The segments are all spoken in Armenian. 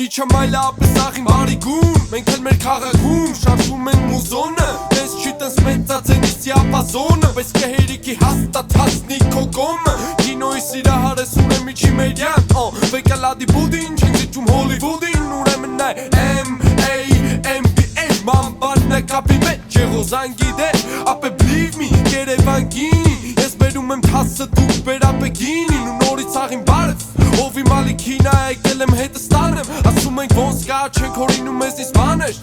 չեմ այլապես աղին բարիգուն Մենք էլ մեր քաղաքում շարժում ենք մուզոնը Ես չի տենց մեծած են իս դիապազոնը Բայց կհերիքի հաստատացնի քո կոմը Կինոյի սիրահարես ուրեմի չի մերյան Վեկալադի բուդին չենք զիջում հոլիվուդին Ուրեմն նայ M.A.M.B.A Մանբարն է կապի մեջ Եղոզան գիդեր Ապե believe me Երևան գինին Ես բերում եմ թասը դուք բերապեգինին Ու նորից աղին բարև Ովի մալիքինա եկել եմ հետը ստանեմ Ասում ենք ոնց կա չենք հորինում ես իս բաներ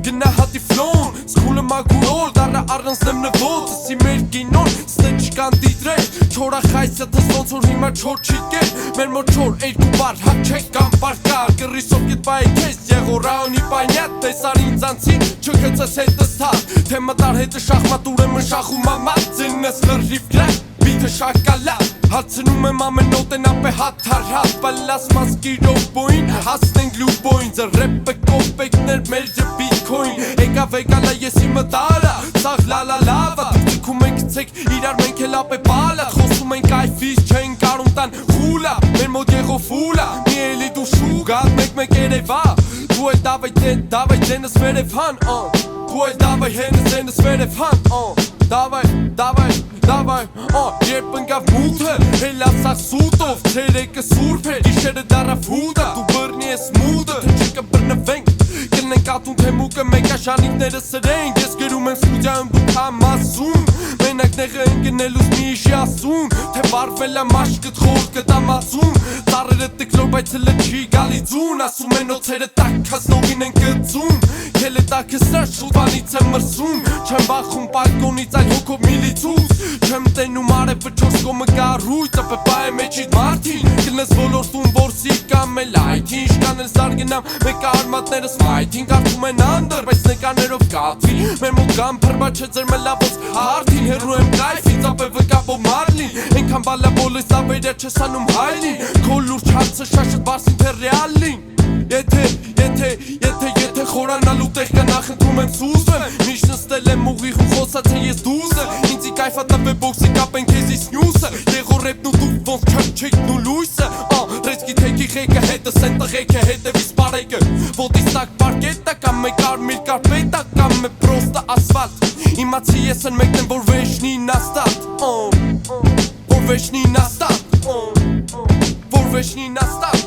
Գնա հատի ֆլոն Սկուլը մագուրոր Դարը առնձնեմ նվոց Սի մեր գինոն Ստե չկան դիդրեր Չորա խայսը թս ոնց որ հիմա չոր չի կեր Մեր մոտ չոր երկու բար հակ չեք կամ պարկար Կռիսով գետվայի կեզ Եղորաունի պայնյատ Տեսար ինձանցի չկծես հետս թար Թե մտար հետը շախմատ ուրեմն շախում ամատ Ձեննես լրիվ գրակ Բիթը շակալա Հարցնում եմ ամեն նոտեն ապե հաթար Բալաս մասկիրով բոյին Հասնենք լուբոյին Ձը ռեպը կոպեկներ մեր բիտքոյին Եկա վեկալա ես իմը տարա Սաղ լալա լավա Դիքում ենք ցեք իրար մենք էլ ապե բալա Խոսում ենք այֆիս չեն կարում տան խուլա Մեր մոտ եղով ուլա Մի էլի դու շուգատ մեկ երևա Դու էլ դավայ ձենս վերև հան Դու էլ դավայ հենս ձենս վերև հան Դավայ, երբ ընկավ մութը, հել ասաղ սուտով Ցերեկը սուրբ էր, իշերը դարավ հուդա Դու բրնի ես մուդը, թե չկը բրնվենք Կնենք ատուն թե մուկը մեկա շանիկները սրենք Ես գրում եմ ստուդիայում դու կամ ասում Մենակ նեղը ընկնելուս մի իշի ասում Թե բարվել եմ աշկըտ խորդ կտամացում Ծարերը տիկլոր բայց հլը չի գալի ձուն Ասում են օցերը տակ հասնողին են գծում Կել է տակը սրաշ շուտվանից եմ մրսում Չեմ բախում պալկոնից այլ հոգով միլիցուս Չեմ տենում արևը չորս կոմը գարույց Ապե պա է մեջիտ մարդին Կլնես ոլորտում որսի կամ էլ այթին Շկան էլ զարգնամ մեկա արմատներս մայթին Կարդում են անդր բայց նեկաներով կատվի Մեր մոտ կամ պրբա չէ ձեր մելավոց արդին Հերու եմ կայֆից ապե վկապով մարլին Ենքան բալաբոլիս ավերյա չես անում հայլին Քո լուրջ հարցը շաշըտ բարսին թե ռեալին Եթե խորանալու տեղ կա նախնդում եմ սուզվեմ Միշտ նստել եմ ուղիղ ու խոսած է ես դուզը Ինձի կայֆա տապե բոքսի կապեն քեզիս նյուսը Եղորեպն ու դուք ոնց չչեքն ու լույսը Ռեսկի թեքի խեկը հետս են տղեքը հետևիս բարեկը Ոտիս տակ պարկետա կամ մեկ արմիր կարպետա կամ է պրոստա ասվալտ Իմացի ես են մեկնեմ որ վեշնի նաստատ Որ վեշնի նաստատ